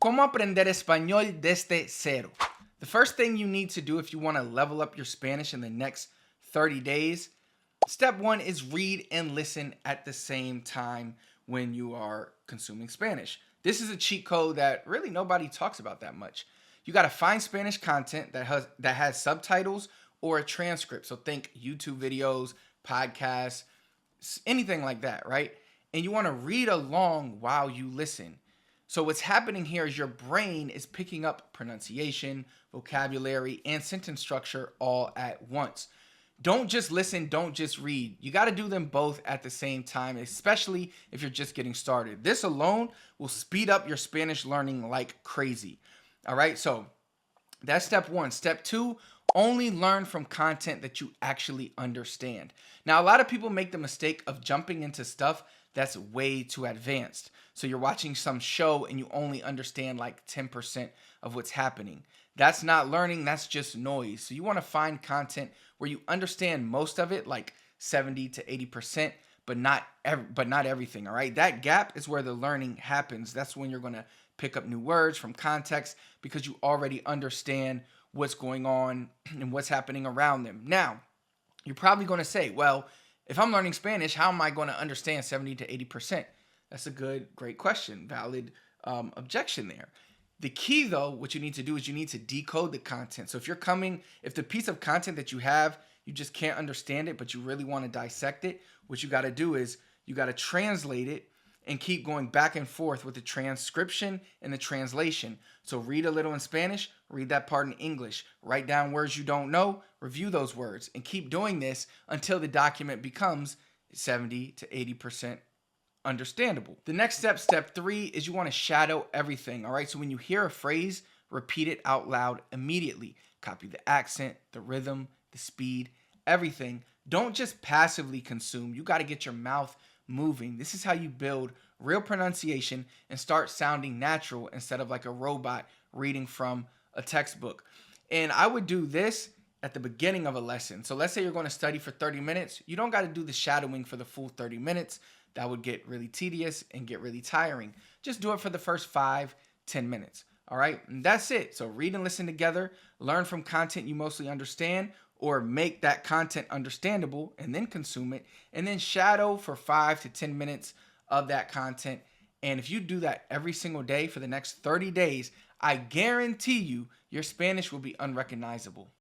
¿Cómo aprender español desde cero? The first thing you need to do if you want to level up your Spanish in the next 30 days, step one is read and listen at the same time when you are consuming Spanish. This is a cheat code that really nobody talks about that much. You got to find Spanish content that has subtitles or a transcript. So think YouTube videos, podcasts, anything like that, right? And you want to read along while you listen. So what's happening here is your brain is picking up pronunciation, vocabulary, and sentence structure all at once. Don't just listen, don't just read. You got to do them both at the same time, especially if you're just getting started. This alone will speed up your Spanish learning like crazy. All right, so that's step one. Step two, only learn from content that you actually understand. Now, a lot of people make the mistake of jumping into stuff that's way too advanced. So you're watching some show and you only understand like 10% of what's happening. That's not learning, that's just noise. So you want to find content where you understand most of it, like 70 to 80%, but not everything, all right? That gap is where the learning happens. That's when you're going to pick up new words from context because you already understand what's going on and what's happening around them. Now, you're probably going to say, well, if I'm learning Spanish, how am I going to understand 70 to 80%? That's a great question, valid objection there. The key, though, what you need to do is you need to decode the content. So if the piece of content that you have, you just can't understand it, but you really want to dissect it, what you got to do is you got to translate it and keep going back and forth with the transcription and the translation. So read a little in Spanish, read that part in English, write down words you don't know, review those words, and keep doing this until the document becomes 70 to 80% understandable. The next step, step three, is you want to shadow everything. All right. So when you hear a phrase, repeat it out loud immediately. Copy the accent, the rhythm, the speed, everything. Don't just passively consume. You got to get your mouth moving. This is how you build real pronunciation and start sounding natural instead of like a robot reading from a textbook. And I would do this at the beginning of a lesson. So let's say you're going to study for 30 minutes. You don't got to do the shadowing for the full 30 minutes. That would get really tedious and get really tiring. Just do it for the first 5-10 minutes. All right. And that's it. So read and listen together, learn from content you mostly understand, or make that content understandable and then consume it, and then shadow for 5 to 10 minutes of that content. And if you do that every single day for the next 30 days, I guarantee you your Spanish will be unrecognizable.